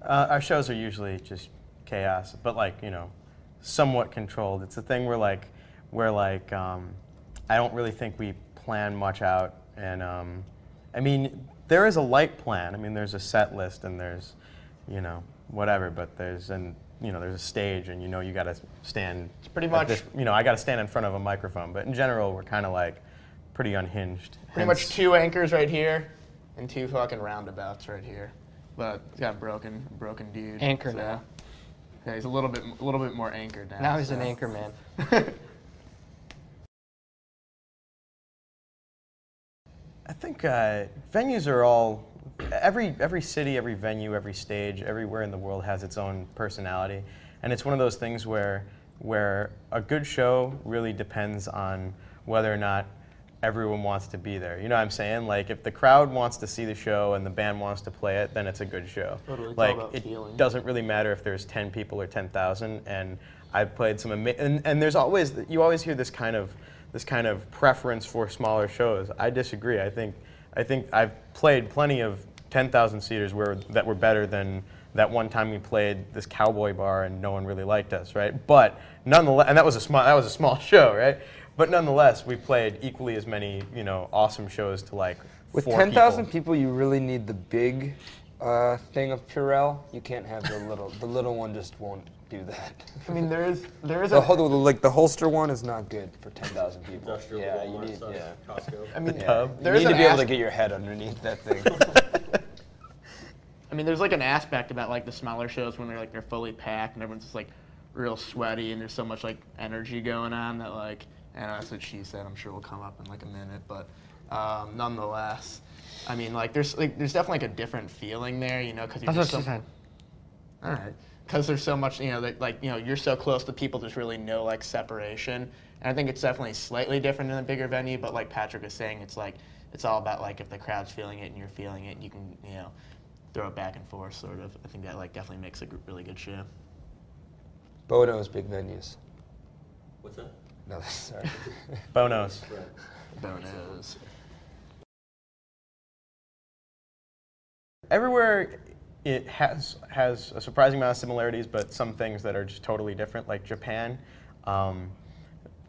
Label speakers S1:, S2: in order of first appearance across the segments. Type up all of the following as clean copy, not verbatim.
S1: Our shows are usually just chaos, but like, you know, somewhat controlled. It's a thing where I don't really think we plan much out, and I mean, there is a light plan. I mean, there's a set list and there's, you know, whatever, but there's there's a stage, and you know you got to stand.
S2: It's pretty much.
S1: I got to stand in front of a microphone, but in general, we're kind of like pretty unhinged.
S2: Pretty much 2 anchors right here, and 2 fucking roundabouts right here. But he's got a broken dude.
S3: Anchor now.
S2: Yeah, he's a little bit more anchored now.
S3: Now he's an anchor man.
S1: I think venues are all, every city, every venue, every stage, everywhere in the world has its own personality. And it's one of those things where a good show really depends on whether or not everyone wants to be there. You know what I'm saying? Like, if the crowd wants to see the show and the band wants to play it, then it's a good show.
S2: Totally.
S1: Like, it doesn't really matter if there's 10 people or 10,000. And I've played some and there's always, you always hear this kind of preference for smaller shows. I disagree. I think I've played plenty of 10,000 seaters that were better than that one time we played this cowboy bar and no one really liked us, right? But nonetheless, and that was a small show, right? But nonetheless, we played equally as many, you know, awesome shows to like
S4: with
S1: 4
S4: 10,000 people, you really need the big thing of Purell. You can't have the little. The little one just won't do that.
S2: I mean, there is
S4: the holster one is not good for 10,000 people.
S5: Industrial
S4: yeah,
S5: Walmart
S4: you need
S5: size Costco.
S2: I mean,
S1: tub.
S4: You need to be able to get your head underneath that thing.
S2: I mean, there's like an aspect about like the smaller shows when they're fully packed and everyone's just like real sweaty and there's so much like energy going on that like, and that's what she said. I'm sure will come up in like a minute, but nonetheless, I mean, like there's definitely like a different feeling there, you know, because you're
S3: That's
S2: just
S3: what she said.
S2: all right, because there's so much, you know, that, like, you know, you're so close to people, there's really no like separation, and I think it's definitely slightly different in a bigger venue, but like Patrick was saying, it's like it's all about like if the crowd's feeling it and you're feeling it, you can, you know, throw it back and forth, sort of. I think that like definitely makes a really good show.
S4: Bono's big venues.
S5: What's that?
S4: No, sorry.
S1: Bonos.
S5: Right.
S2: Bonos.
S1: Everywhere it has a surprising amount of similarities, but some things that are just totally different. Like Japan,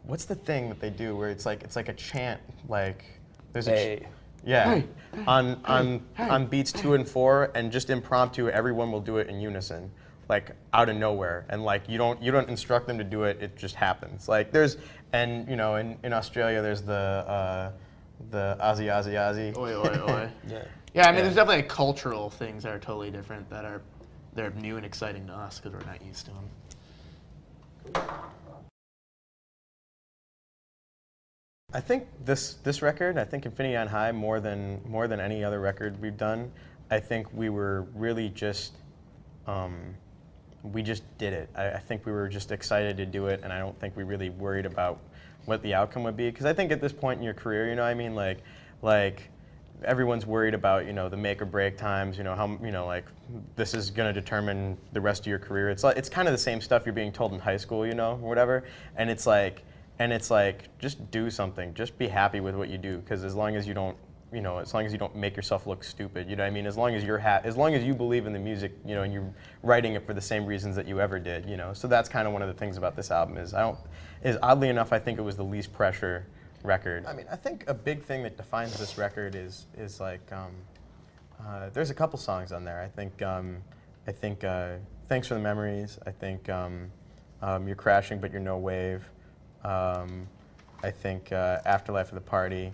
S1: what's the thing that they do where it's like a chant, like there's a
S4: Hey.
S1: on beats 2 and 4, and just impromptu, everyone will do it in unison, like out of nowhere, and like you don't instruct them to do it, it just happens. Like and you know, in Australia there's the Aussie.
S2: Oi, oi, oi.
S4: Yeah.
S2: Yeah, I mean, there's definitely cultural things that are totally different they're new and exciting to us because we're not used to them.
S1: I think this record, I think Infinity on High, more than any other record we've done, I think we were really just we just did it. I think we were just excited to do it, and I don't think we really worried about what the outcome would be. Because I think at this point in your career, you know what I mean, like everyone's worried about, you know, the make or break times, you know, how, you know, like this is going to determine the rest of your career. It's kind of the same stuff you're being told in high school, you know, or whatever. And it's like just do something, just be happy with what you do, because as long as you don't, you know, as long as you don't make yourself look stupid, you know what I mean, as long as you believe in the music, you know, and you're writing it for the same reasons that you ever did, you know. So that's kind of one of the things about this album is oddly enough, I think it was the least pressure record. I mean, I think a big thing that defines this record is like there's a couple songs on there. I think Thanks for the Memories. I think You're Crashing But You're No Wave. I think Afterlife of the Party.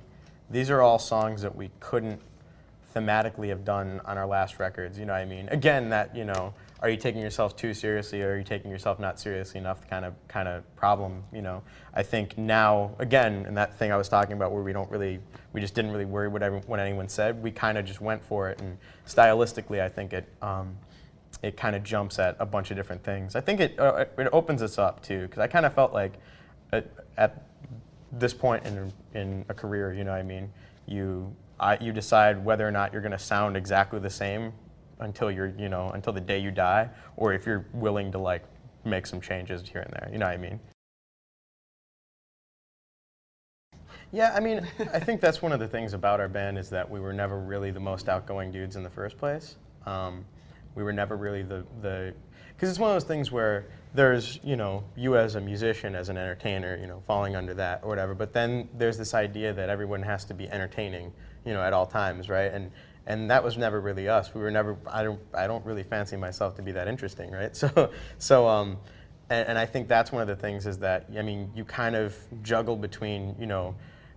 S1: These are all songs that we couldn't thematically have done on our last records, you know what I mean? Again, that, you know, are you taking yourself too seriously, or are you taking yourself not seriously enough kind of problem, you know? I think now, again, and that thing I was talking about where we just didn't really worry what anyone said, we kind of just went for it, and stylistically I think it kind of jumps at a bunch of different things. I think it opens us up too, because I kind of felt like at this point in a career, you know what I mean, you decide whether or not you're going to sound exactly the same until until the day you die, or if you're willing to like make some changes here and there, you know what I mean? Yeah, I mean, I think that's one of the things about our band is that we were never really the most outgoing dudes in the first place. We were never really the because it's one of those things where there's, you know, you as a musician, as an entertainer, you know, falling under that or whatever. But then there's this idea that everyone has to be entertaining, you know, at all times, right? And that was never really us. We were never. I don't really fancy myself to be that interesting, right? And I think that's one of the things is that, I mean, you kind of juggle between, you know,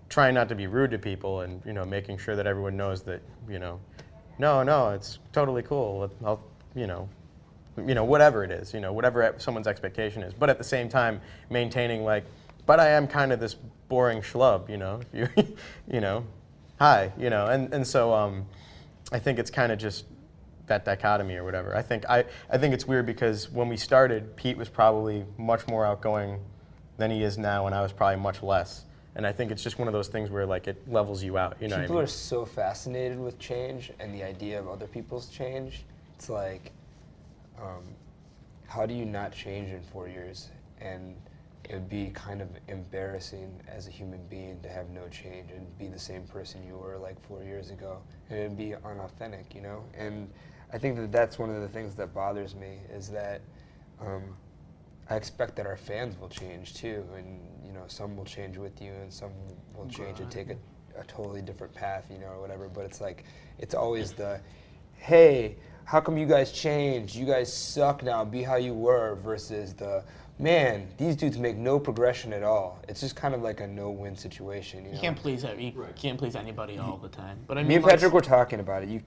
S1: trying not to be rude to people and, you know, making sure that everyone knows that, you know, no, it's totally cool. I'll, you know, whatever it is, you know, whatever someone's expectation is. But at the same time, maintaining like, but I am kind of this boring schlub, you know, if you, you know, hi, you know, and so I think it's kind of just that dichotomy or whatever. I think it's weird because when we started, Pete was probably much more outgoing than he is now, and I was probably much less. And I think it's just one of those things where like it levels you out. You know,
S4: people
S1: what I
S4: are
S1: mean?
S4: so fascinated with change and the idea of other people's change. It's like, how do you not change in 4 years? And it would be kind of embarrassing as a human being to have no change and be the same person you were like 4 years ago. And it would be unauthentic, you know? And I think that that's one of the things that bothers me is that I expect that our fans will change too, and you know, some will change with you, and some will change and take a totally different path, you know, or whatever. But it's like, it's always the, hey, how come you guys changed? You guys suck now. Be how you were. Versus the, man, these dudes make no progression at all. It's just kind of like a no-win situation. You know?
S2: can't please can't please anybody all the time. But I mean,
S4: Me and Patrick were talking about it. You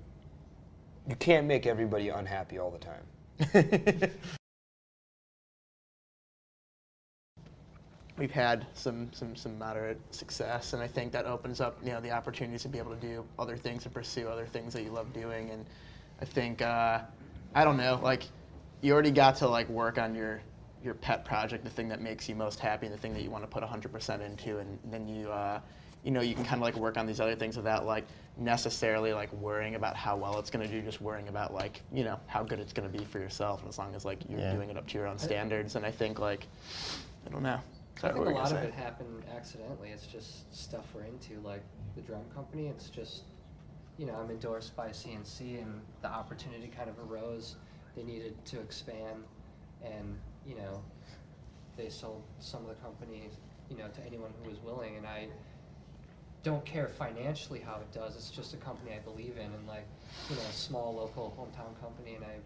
S4: can't make everybody unhappy all the time.
S2: We've had some moderate success, and I think that opens up, you know, the opportunities to be able to do other things and pursue other things that you love doing. And I think I don't know, like you already got to like work on your pet project, the thing that makes you most happy, and the thing that you want to put 100% into, and then you know, you can kind of like work on these other things without like necessarily like worrying about how well it's going to do, just worrying about like, you know, how good it's going to be for yourself, and as long as like you're doing it up to your own standards. And I think like, I don't know.
S3: I think a lot of it happened accidentally. It's just stuff we're into, like the drum company. It's just, you know, I'm endorsed by CNC, and the opportunity kind of arose. They needed to expand, and you know, they sold some of the company, you know, to anyone who was willing. And I don't care financially how it does. It's just a company I believe in, and like, you know, a small local hometown company, and I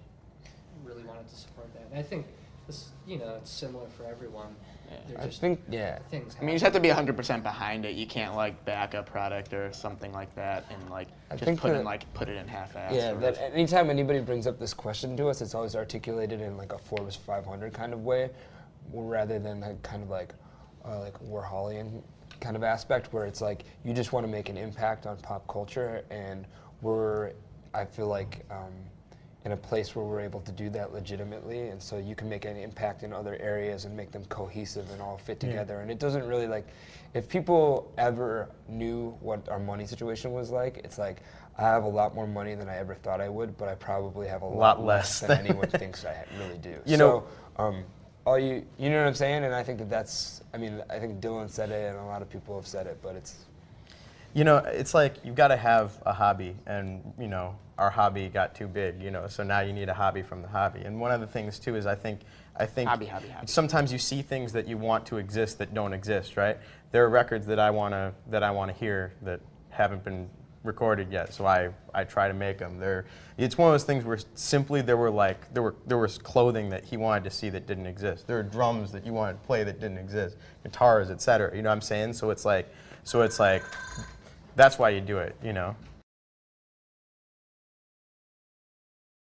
S3: really wanted to support that. And I think this, you know, it's similar for everyone.
S4: I think, yeah.
S2: I
S3: Things happen.
S2: mean, you just have to be 100% behind it. You can't like back a product or something like that and like just put it in half-ass.
S4: Yeah, that anytime anybody brings up this question to us, it's always articulated in like a Forbes 500 kind of way, rather than a kind of like Warholian kind of aspect, where it's like you just want to make an impact on pop culture, and I feel like in a place where we're able to do that legitimately, and so you can make an impact in other areas and make them cohesive and all fit together. And it doesn't really like, if people ever knew what our money situation was like, it's like, I have a lot more money than I ever thought I would, but I probably have a lot less than anyone thinks I really do. You know, you know what I'm saying? And I think that's, I mean, I think Dylan said it, and a lot of people have said it, but it's,
S1: you know, it's like you've got to have a hobby, and you know, our hobby got too big, you know, so now you need a hobby from the hobby. And one of the things too is I think
S2: hobby.
S1: Sometimes you see things that you want to exist that don't exist, right? There are records that I want to hear that haven't been recorded yet, so I try to make them. It's one of those things where simply there was clothing that he wanted to see that didn't exist. There are drums that you wanted to play that didn't exist, guitars, etc. You know what I'm saying? So it's like that's why you do it, you know.